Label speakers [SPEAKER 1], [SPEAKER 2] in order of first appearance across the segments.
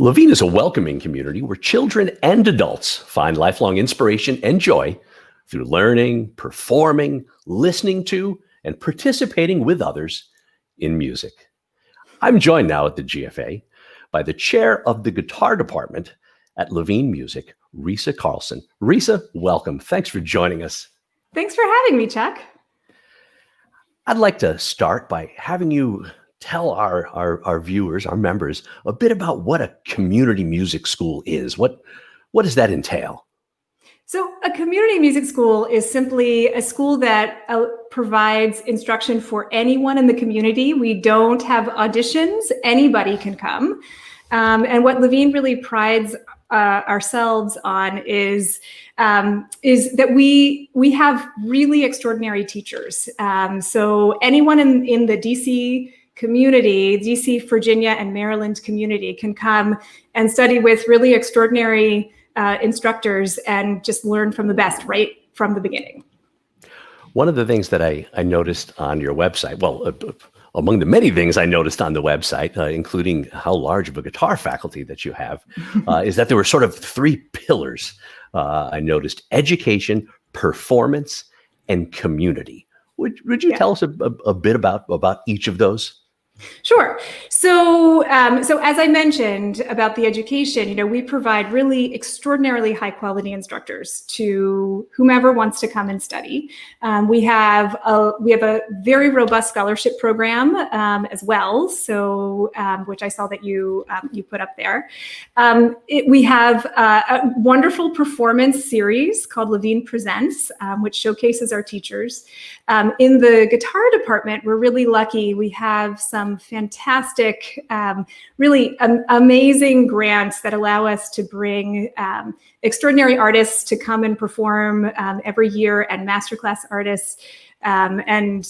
[SPEAKER 1] Levine is a welcoming community where children and adults find lifelong inspiration and joy through learning, performing, listening to, and participating with others in music. I'm joined now at the GFA by the chair of the guitar department at Levine Music, Risa Carlson. Risa, welcome. Thanks for joining us.
[SPEAKER 2] Thanks for having me, Chuck.
[SPEAKER 1] I'd like to start by having you tell our viewers, our members, a bit about what a community music school is. What does that entail?
[SPEAKER 2] So a community music school is simply a school that provides instruction for anyone in the community. We don't have auditions. Anybody can come. And what Levine really prides ourselves on is that we have really extraordinary teachers. So anyone in the DC community, DC, Virginia, and Maryland community can come and study with really extraordinary instructors and just learn from the best right from the beginning.
[SPEAKER 1] One of the things that I noticed on your website, among the many things I noticed on the website, including how large of a guitar faculty that you have, is that there were sort of three pillars. I noticed: education, performance, and community. Would you tell us a bit about each of those?
[SPEAKER 2] Sure. So as I mentioned about the education, we provide really extraordinarily high quality instructors to whomever wants to come and study. We have a very robust scholarship program as well. So which I saw that you put up there. We have a wonderful performance series called Levine Presents, which showcases our teachers. In the guitar department, we're really lucky. We have some fantastic, really amazing grants that allow us to bring extraordinary artists to come and perform every year, and masterclass artists. And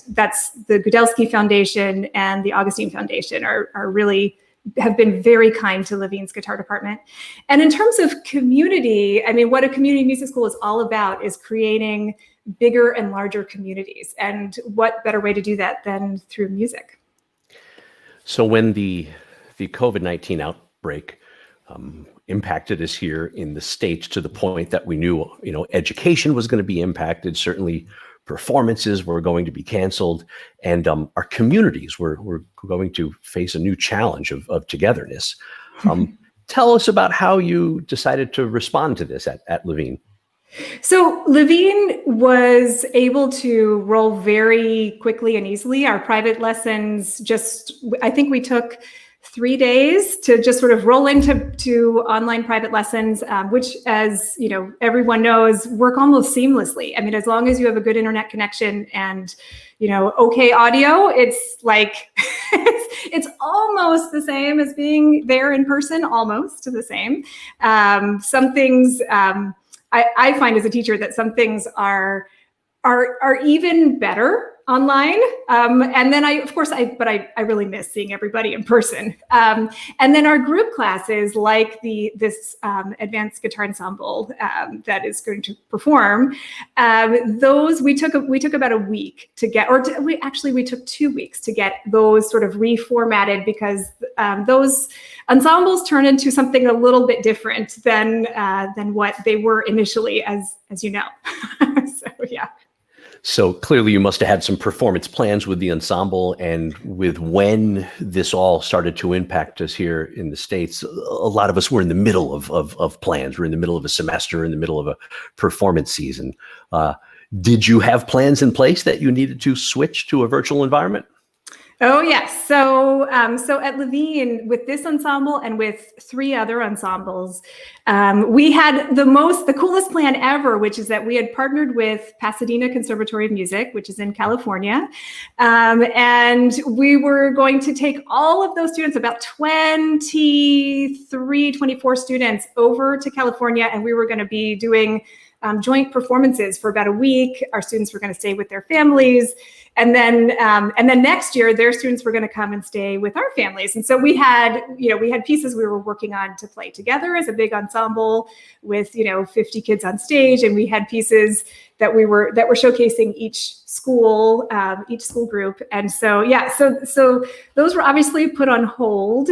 [SPEAKER 2] that's the Gudelski Foundation and the Augustine Foundation are really have been very kind to Levine's guitar department. And in terms of community, I mean, what a community music school is all about is creating bigger and larger communities. And what better way to do that than through music?
[SPEAKER 1] So when the COVID-19 outbreak impacted us here in the States to the point that we knew, education was going to be impacted, certainly performances were going to be canceled, and our communities were going to face a new challenge of togetherness. Tell us about how you decided to respond to this at Levine.
[SPEAKER 2] So Levine was able to roll very quickly and easily. Our private lessons I think we took 3 days to just sort of roll into online private lessons, which, as everyone knows, work almost seamlessly. I mean, as long as you have a good internet connection and, okay audio, it's like, it's almost the same as being there in person, almost the same. Some things, I find as a teacher that some things are even better online. And then I really miss seeing everybody in person. And then our group classes, like this advanced guitar ensemble that is going to perform, those we took about a week to get, we took 2 weeks to get those sort of reformatted, because those ensembles turn into something a little bit different than what they were initially, as you know. So yeah.
[SPEAKER 1] So clearly you must have had some performance plans with the ensemble, and with when this all started to impact us here in the States, a lot of us were in the middle of plans. We're in the middle of a semester, in the middle of a performance season. Did you have plans in place that you needed to switch to a virtual environment?
[SPEAKER 2] Oh, yes. So at Levine, with this ensemble and with 3 other ensembles, we had the coolest plan ever, which is that we had partnered with Pasadena Conservatory of Music, which is in California. And we were going to take all of those students, about 24 students, over to California, and we were going to be doing joint performances for about a week. Our students were going to stay with their families. and then next year, their students were going to come and stay with our families. And so we had pieces we were working on to play together as a big ensemble with 50 kids on stage, and we had pieces that were showcasing each school group. And so so those were obviously put on hold.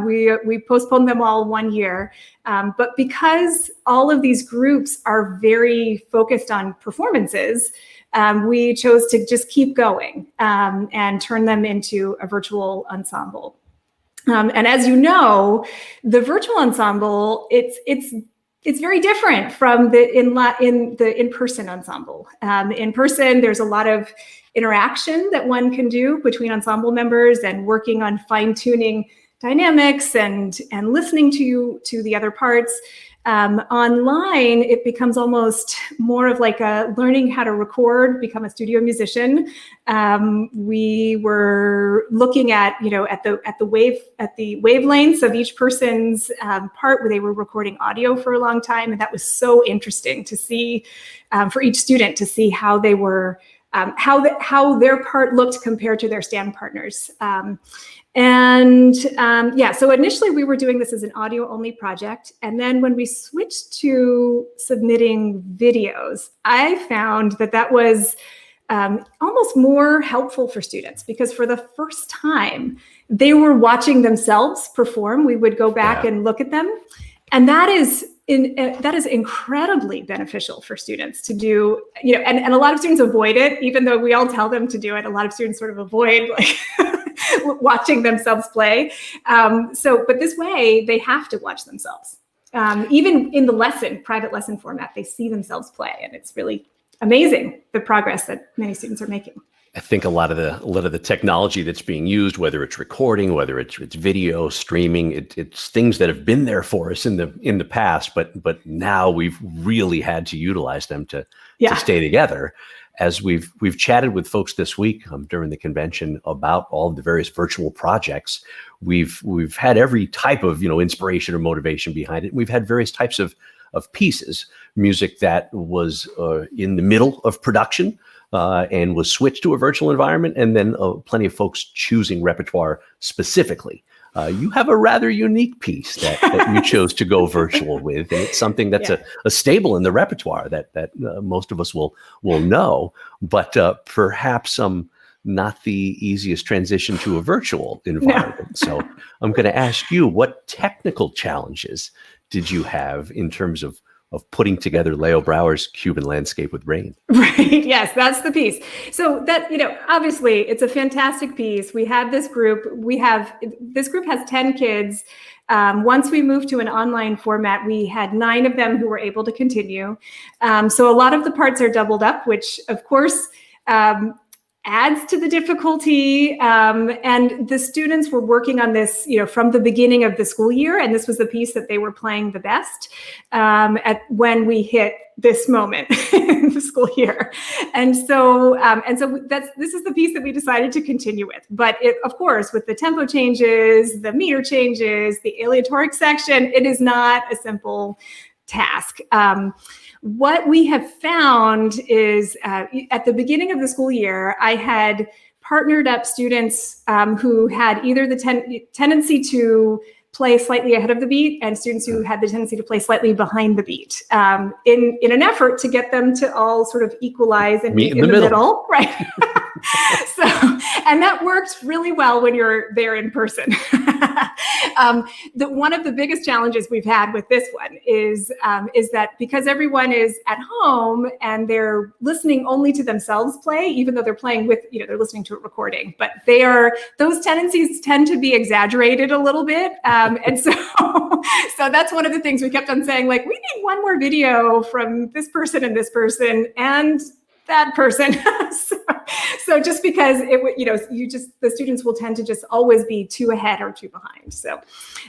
[SPEAKER 2] We postponed them all 1 year, but because all of these groups are very focused on performances, we chose to just keep going and turn them into a virtual ensemble. And as you know, the virtual ensemble, it's very different from the in-person ensemble. In person, there's a lot of interaction that one can do between ensemble members and working on fine-tuning dynamics and listening to the other parts. Online, it becomes almost more of like a learning how to record, become a studio musician. We were looking at the wavelengths of each person's part, where they were recording audio for a long time, and that was so interesting to see for each student to see how they were how their part looked compared to their stand partners. So initially we were doing this as an audio only project. And then when we switched to submitting videos, I found that was almost more helpful for students, because for the first time they were watching themselves perform. We would go back and look at them. And that is incredibly beneficial for students to do, and a lot of students avoid it, even though we all tell them to do it. A lot of students sort of avoid watching themselves play. But this way they have to watch themselves. Even in the private lesson format, they see themselves play, and it's really amazing the progress that many students are making.
[SPEAKER 1] I think a lot of the technology that's being used, whether it's recording, whether it's video streaming, it's things that have been there for us in the past, but now we've really had to utilize them to stay together. As we've chatted with folks this week during the convention about all of the various virtual projects, we've had every type of inspiration or motivation behind it. We've had various types of pieces, music that was in the middle of production. And was switched to a virtual environment, and then plenty of folks choosing repertoire specifically. You have a rather unique piece that you chose to go virtual with, and it's something that's a staple in the repertoire that most of us will know, but perhaps not the easiest transition to a virtual environment. No. So I'm going to ask you, what technical challenges did you have in terms of putting together Leo Brouwer's Cuban Landscape with Rain?
[SPEAKER 2] Right. Yes, that's the piece. So that, obviously it's a fantastic piece. We had this group. This group has 10 kids. Once we moved to an online format, we had 9 of them who were able to continue. So a lot of the parts are doubled up, which of course adds to the difficulty. And the students were working on this, from the beginning of the school year. And this was the piece that they were playing the best when we hit this moment in the school year. And so this is the piece that we decided to continue with. But of course, with the tempo changes, the meter changes, the aleatoric section, it is not a simple task. What we have found is at the beginning of the school year, I had partnered up students who had either the tendency to play slightly ahead of the beat and students who had the tendency to play slightly behind the beat in an effort to get them to all sort of equalize and meet in the middle. Right. And that works really well when you're there in person. One of the biggest challenges we've had with this one is that because everyone is at home and they're listening only to themselves play, even though they're playing with, they're listening to a recording, but those tendencies tend to be exaggerated a little bit. And so that's one of the things we kept on saying, like, we need one more video from this person and that person. So just because the students will tend to just always be too ahead or too behind. So,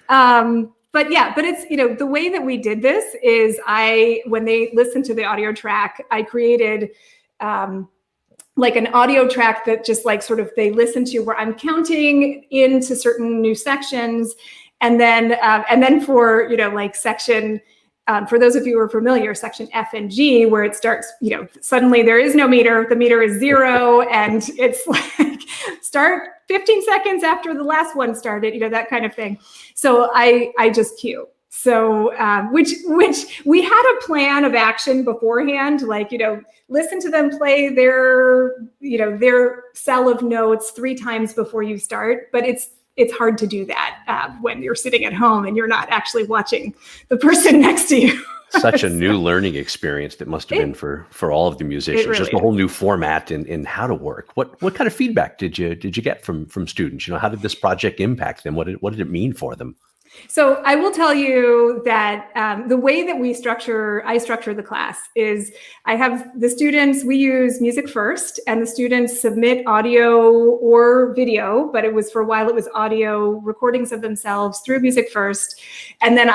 [SPEAKER 2] but it's, the way that we did this is when they listened to the audio track, I created, like an audio track that just like sort of they listen to, where I'm counting into certain new sections. And then for, like section for those of you who are familiar, section F and G, where it starts, suddenly there is no meter, the meter is 0, and it's like start 15 seconds after the last one started, that kind of thing. So I just cue. So, which we had a plan of action beforehand, like, listen to them play their cell of notes 3 times before you start, but it's hard to do that when you're sitting at home and you're not actually watching the person next to you.
[SPEAKER 1] Such a new learning experience that must have been for all of the musicians.
[SPEAKER 2] Really
[SPEAKER 1] just a whole new format in how to work. What kind of feedback did you get from students? How did this project impact them? What did it mean for them?
[SPEAKER 2] So I will tell you that the way that I structure the class is I have the students, we use music first, and the students submit audio or video, but for a while it was audio recordings of themselves through music first. And then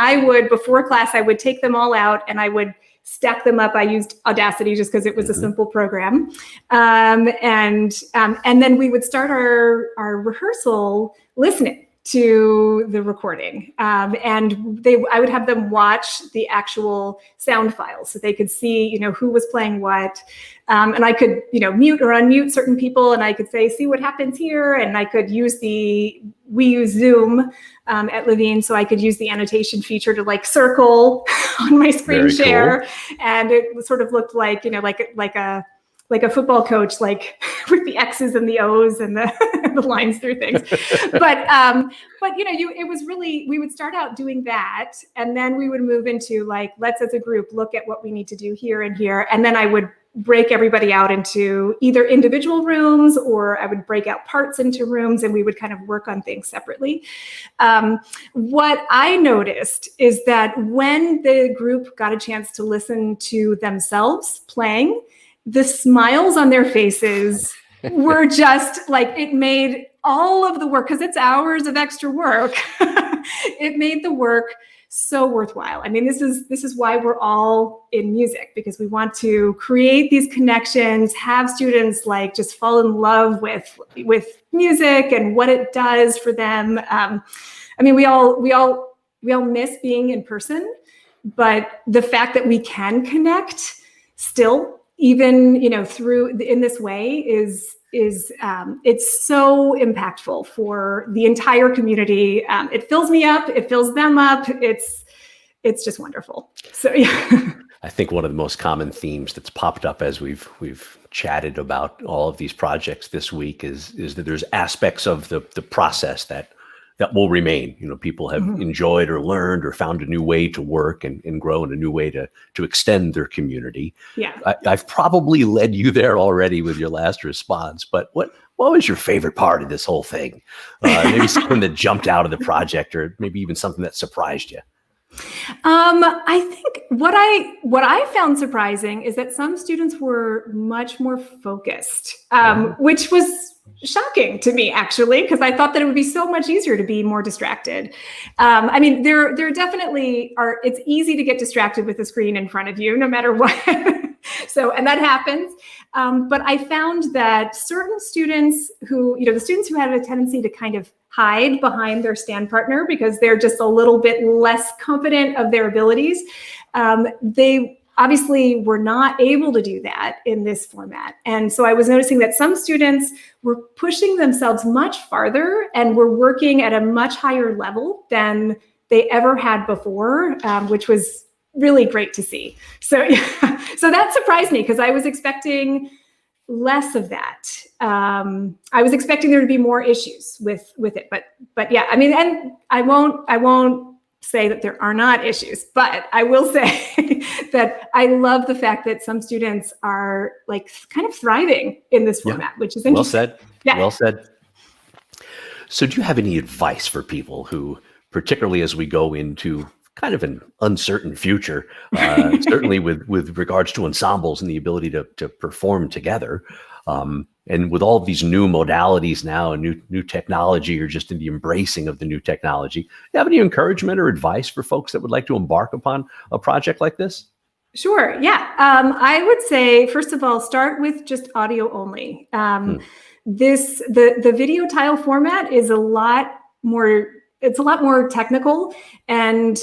[SPEAKER 2] before class, I would take them all out and I would stack them up. I used Audacity just because it was a simple program. And then we would start our rehearsal listening to the recording. And I would have them watch the actual sound files so they could see, who was playing what. And I could, mute or unmute certain people, and I could say, see what happens here. And I could we use Zoom at Levine, so I could use the annotation feature to circle on my screen
[SPEAKER 1] Very
[SPEAKER 2] share.
[SPEAKER 1] Cool.
[SPEAKER 2] And it sort of looked like, like a football coach, with the X's and the O's and the lines through things. But it was really, we would start out doing that. And then we would move into let's as a group look at what we need to do here and here. And then I would break everybody out into either individual rooms, or I would break out parts into rooms, and we would kind of work on things separately. What I noticed is that when the group got a chance to listen to themselves playing, the smiles on their faces were just it made all of the work, because it's hours of extra work. It made the work so worthwhile. I mean, this is why we're all in music, because we want to create these connections, have students just fall in love with music and what it does for them. I mean, we all miss being in person, but the fact that we can connect still, even through in this way, is it's so impactful for the entire community. It fills me up, it fills them up. It's just wonderful. So yeah.
[SPEAKER 1] I think one of the most common themes that's popped up as we've chatted about all of these projects this week is that there's aspects of the process that will remain. People have enjoyed or learned or found a new way to work and grow, and a new way to extend their community.
[SPEAKER 2] Yeah.
[SPEAKER 1] I've probably led you there already with your last response, but what was your favorite part of this whole thing? Maybe something that jumped out of the project, or maybe even something that surprised you.
[SPEAKER 2] I think what I found surprising is that some students were much more focused, which was shocking to me, actually, because I thought that it would be so much easier to be more distracted. I mean, there definitely are. It's easy to get distracted with the screen in front of you, no matter what. And that happens. But I found that certain students the students who had a tendency to kind of hide behind their stand partner because they're just a little bit less confident of their abilities, they obviously were not able to do that in this format. And so I was noticing that some students were pushing themselves much farther and were working at a much higher level than they ever had before, which was really great to see. So, so that surprised me, because I was expecting less of that. I was expecting there to be more issues with it, but yeah, I mean, and I won't say that there are not issues, but I will say that I love the fact that some students are kind of thriving in this format, which is interesting.
[SPEAKER 1] Well said.
[SPEAKER 2] Yeah.
[SPEAKER 1] Well said. So do you have any advice for people who, particularly as we go into kind of an uncertain future, certainly with regards to ensembles and the ability to perform together, and with all of these new modalities now and new technology, or just in the embracing of the new technology, do you have any encouragement or advice for folks that would like to embark upon a project like this?
[SPEAKER 2] Sure. Yeah. I would say, first of all, start with just audio only. The video tile format is a lot more it's a lot more technical, and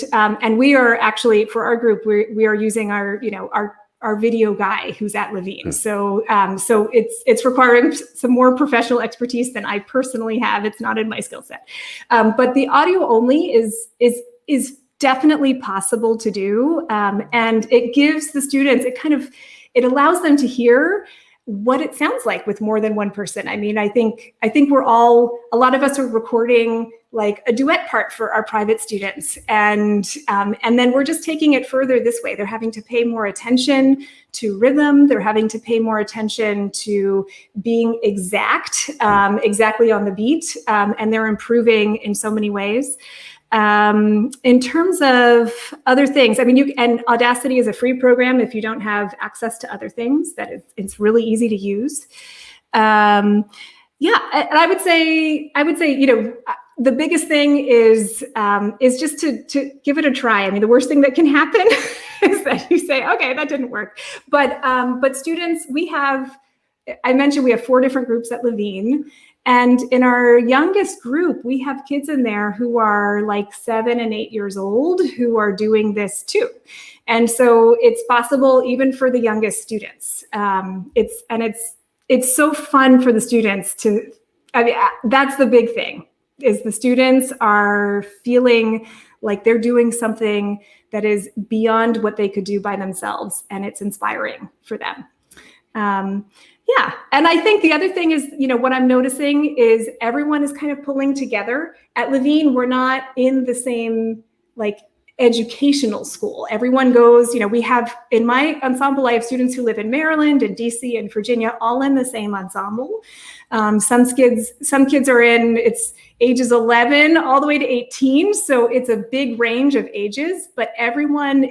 [SPEAKER 2] we are actually, for our group, we are using our video guy who's at Levine. So it's requiring some more professional expertise than I personally have. It's not in my skill set. But the audio only is definitely possible to do. And it gives the students, it allows them to hear what it sounds like with more than one person. I mean, I think a lot of us are recording like a duet part for our private students. And then we're just taking it further this way. They're having to pay more attention to rhythm. They're having to pay more attention to being exactly on the beat. And they're improving in so many ways. In terms of other things, I mean, and Audacity is a free program if you don't have access to other things. It's really easy to use. And I would say, the biggest thing is just to give it a try. I mean, the worst thing that can happen is that you say, okay, that didn't work. But students, I mentioned we have 4 different groups at Levine. And in our youngest group, we have kids in there who are like 7 and 8 years old who are doing this too. And so it's possible even for the youngest students. It's so fun for the students that's the big thing, is the students are feeling like they're doing something that is beyond what they could do by themselves. And it's inspiring for them. Yeah. And I think the other thing is, what I'm noticing is everyone is kind of pulling together. At Levine, we're not in the same educational school. Everyone goes, we have, in my ensemble, I have students who live in Maryland and DC and Virginia, all in the same ensemble. Some kids are in, it's ages 11 all the way to 18. So it's a big range of ages, but everyone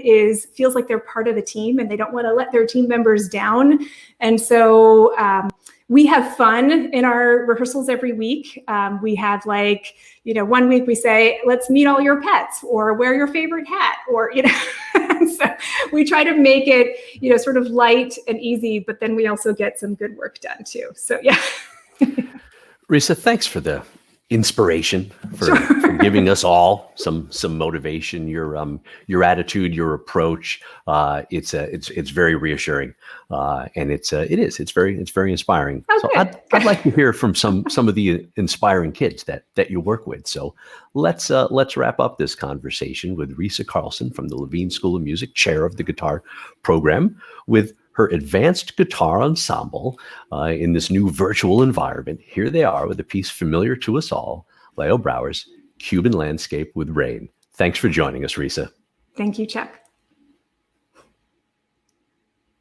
[SPEAKER 2] feels like they're part of the team and they don't want to let their team members down. And so we have fun in our rehearsals every week. We have 1 week we say, let's meet all your pets or wear your favorite hat, or, so we try to make it, sort of light and easy, but then we also get some good work done too. So yeah.
[SPEAKER 1] Risa, thanks for the inspiration, for giving us all some motivation. Your attitude, your approach, it's very reassuring, and it's very inspiring.
[SPEAKER 2] Oh,
[SPEAKER 1] so
[SPEAKER 2] good.
[SPEAKER 1] I'd like to hear from some of the inspiring kids that you work with. So let's wrap up this conversation with Risa Carlson from the Levine School of Music, chair of the guitar program, with her advanced guitar ensemble in this new virtual environment. Here they are with a piece familiar to us all, Leo Brouwer's Cuban Landscape with Rain. Thanks for joining us, Risa.
[SPEAKER 2] Thank you, Chuck.